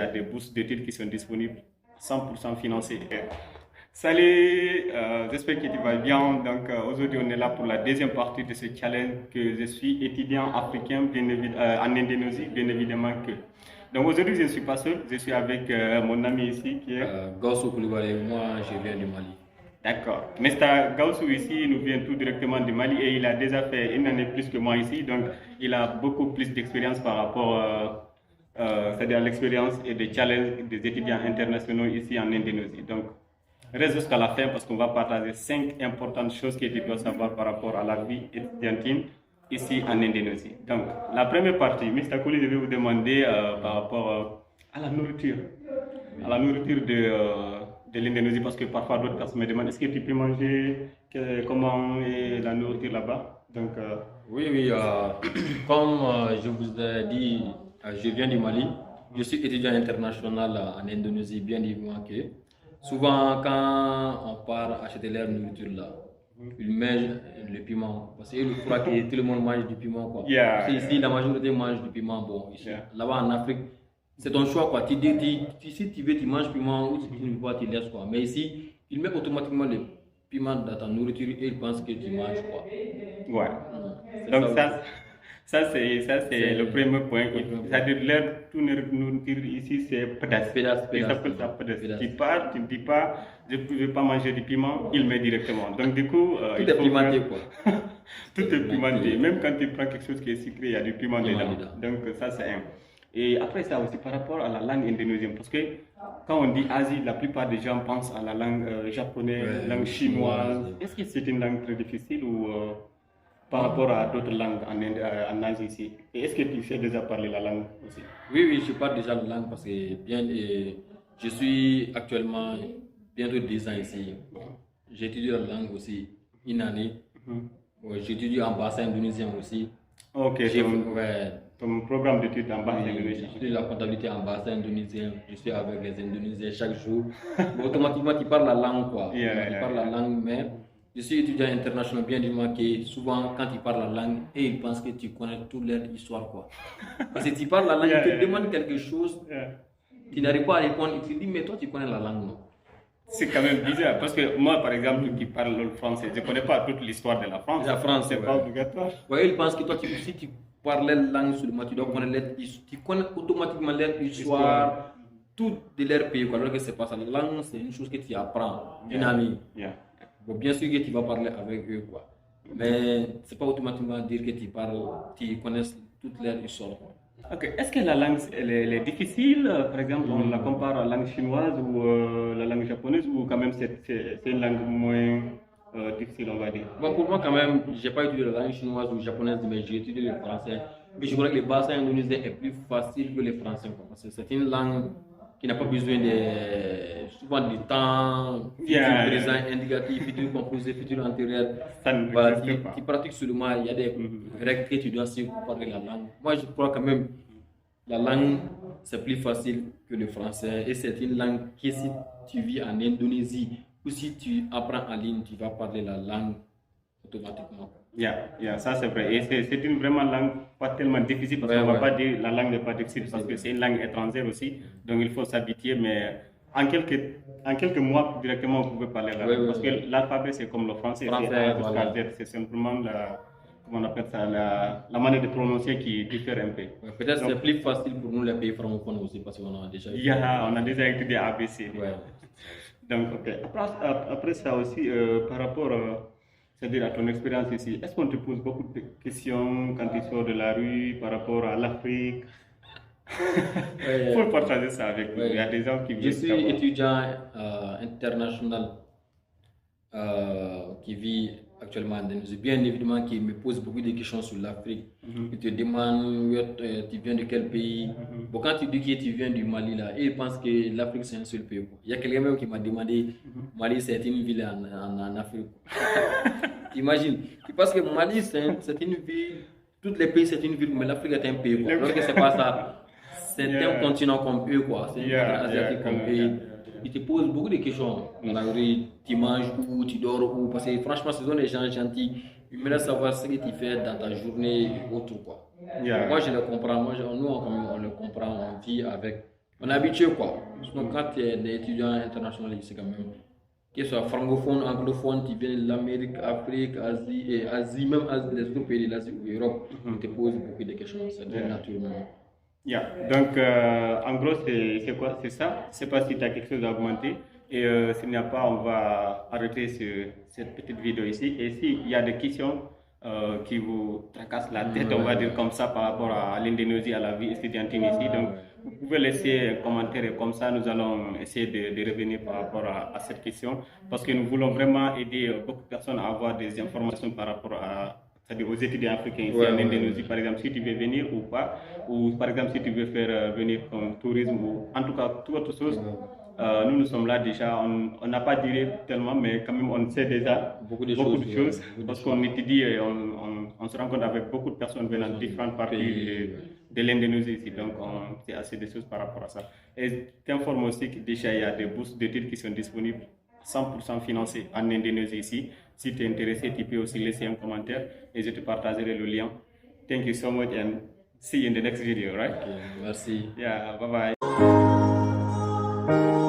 a des bourses d'études qui sont disponibles, 100% financées. Salut, j'espère que tu vas bien. Donc aujourd'hui on est là pour la deuxième partie de ce challenge que je suis étudiant africain en Indonésie, bien évidemment que. Donc aujourd'hui je ne suis pas seul, je suis avec mon ami ici qui est... Gaussou Koulibaly, moi je viens du Mali. D'accord. Mr. Gaussou ici nous vient tout directement du Mali et il a déjà fait une année plus que moi ici, donc il a beaucoup plus d'expérience par rapport c'est-à-dire l'expérience et des challenges des étudiants internationaux ici en Indonésie. Donc reste jusqu'à la fin parce qu'on va partager 5 importantes choses que tu dois savoir par rapport à la vie étudiantine ici en Indonésie. Donc, la première partie, Mr. Kouli, je vais vous demander par rapport à la nourriture de l'Indonésie parce que parfois d'autres personnes me demandent est-ce que tu peux manger, comment est la nourriture là-bas. Donc, Oui, comme je vous ai dit, je viens du Mali. Je suis étudiant international en Indonésie, bien évidemment que. Souvent, quand on part acheter leur nourriture là, ils mettent le piment. Parce qu'ils croient que tout le monde mange du piment. Quoi. Yeah, Parce ici, la majorité mange du piment. Bon, ici, là-bas en Afrique, c'est ton choix. Quoi. Si tu veux, tu manges piment ou si tu ne veux pas, tu laisses. Quoi. Mais ici, ils mettent automatiquement le piment dans ta nourriture et ils pensent que tu manges. Quoi. Ouais. Donc, ça c'est le premier point. C'est-à-dire, leur nourriture ici, c'est pédasse. Ils appellent ça pédasse. Tu pars, tu ne dis pas, je ne veux pas manger du piment, il met directement. Donc, du coup, tout est pimenté, quoi. Tout est pimenté. Même quand tu prends quelque chose qui est sucré, il y a du piment dedans. Donc, ça, c'est un. Et après ça aussi, par rapport à la langue indonésienne, parce que quand on dit Asie, la plupart des gens pensent à la langue japonaise, langue chinoise. Est-ce que c'est une langue très difficile ou par rapport à d'autres langues en Asie ici? Et est-ce que tu sais déjà parler la langue aussi? Oui, je parle déjà la langue parce que je suis actuellement bientôt 10 ans ici. J'étudie la langue aussi une année. J'étudie en bassin indonésien aussi. Ok, ton programme d'études en bassin indonésien. J'étudie la comptabilité en bassin indonésien. Je suis avec les Indonésiens chaque jour. Automatiquement, tu parles la langue, quoi. Tu parles la langue, mais je suis étudiant international, bien évidemment, que souvent, quand ils parlent la langue, et ils pensent que tu connais toute leur histoire, quoi. Parce que tu parles la langue, ils te demandent quelque chose, tu n'arrives pas à répondre, ils te disent, mais toi, tu connais la langue, non? C'est quand même bizarre, parce que moi, par exemple, qui parle le français, je ne connais pas toute l'histoire de la France. La France, c'est pas obligatoire. Oui, ils pensent que toi, si tu parles la langue seulement, tu dois connaître tu connais automatiquement leur histoire, tout de leur pays, quoi. Alors que c'est pas ça. La langue, c'est une chose que tu apprends, une amie. Bon, bien sûr que tu vas parler avec eux, quoi. Mais c'est pas automatiquement dire que tu connais toute leur histoire. Ok. Est-ce que la langue elle est difficile? Par exemple, on la compare à la langue chinoise ou la langue japonaise, ou quand même c'est une langue moins difficile, on va dire? Bon, pour moi, quand même, j'ai pas étudié la langue chinoise ou japonaise, mais j'ai étudié le français. Mais je crois que le bassin indonésien est plus facile que le français, quoi, parce que c'est une langue qui n'a pas besoin souvent du temps, futur présent, indicatif, futur composé, futur antérieur. Voilà, tu pratiques seulement, il y a des règles que tu dois suivre pour parler la langue. Moi, je crois quand même la langue, c'est plus facile que le français. Et c'est une langue que si tu vis en Indonésie ou si tu apprends en ligne, tu vas parler la langue automatiquement. Ça c'est vrai. Et c'est une vraiment langue pas tellement difficile parce qu'on ne va pas dire la langue n'est pas difficile parce que c'est une langue étrangère aussi. Donc il faut s'habituer, mais en quelques mois directement vous pouvez parler la langue. Parce que l'alphabet c'est comme le français, c'est simplement comment on appelle ça, la manière de prononcer qui diffère un peu. Peut-être c'est plus facile pour nous les pays francophones aussi parce qu'on a déjà on a déjà étudié ABC. Donc ok. Après ça aussi, par rapport c'est-à-dire à ton expérience ici, est-ce qu'on te pose beaucoup de questions quand tu sors de la rue par rapport à l'Afrique? Il faut partager ça avec nous. Il y a des gens qui viennent. Je suis étudiant international qui vit actuellement en Indonésie. Bien évidemment, qui me pose beaucoup de questions sur l'Afrique. Il te demande tu viens de quel pays. Bon, quand tu dis que tu viens du Mali, là, ils pensent que l'Afrique c'est un seul pays. Il y a quelqu'un même qui m'a demandé Mali c'est une ville en Afrique. Imagine, parce que Mali c'est une ville, tous les pays c'est une ville, mais l'Afrique est un pays. Alors que c'est pas ça. C'est un continent comme eux, quoi. C'est un continent asiatique comme eux. Ils te posent beaucoup de questions. Dans la rue, tu manges où, tu dors où. Parce que franchement, ce sont des gens gentils. Ils me laissent savoir ce que tu fais dans ta journée et autres, quoi. Moi, je le comprends. Nous, on le comprend. On vit avec On est habitué quoi. Donc quand tu es des étudiants internationaux, c'est quand même, que ce soit francophone, anglophone, tu viens de l'Amérique, Afrique, Asie, et Asie, même les autres pays de l'Asie ou Europe, on te pose beaucoup de questions, ça vient naturellement. Yeah. Donc, en gros, c'est quoi? C'est ça. Je sais pas si tu as quelque chose à augmenter. Et s'il n'y a pas, on va arrêter cette petite vidéo ici. Et s'il y a des questions qui vous tracassent la tête, on va dire comme ça, par rapport à l'Indonésie, à la vie étudiantine ici, donc vous pouvez laisser un commentaire et comme ça, nous allons essayer de revenir par rapport à cette question. Parce que nous voulons vraiment aider beaucoup de personnes à avoir des informations par rapport à c'est-à-dire aux étudiants africains ici en Indonésie, par exemple, si tu veux venir ou pas, ou par exemple, si tu veux faire venir comme tourisme ou en tout cas, toute autre chose. Nous sommes là déjà, on n'a pas duré tellement, mais quand même, on sait déjà beaucoup de choses parce qu'on étudie et on se rencontre avec beaucoup de personnes venant de différentes parties de l'Indonésie ici, donc c'est assez de choses par rapport à ça. Et t'informe aussi que déjà, il y a des bourses d'études qui sont disponibles 100% financées en Indonésie ici. Si tu es intéressé, tu peux aussi laisser un commentaire et je te partagerai le lien. Thank you so much and see you in the next video, right? Okay, merci. Yeah, bye bye.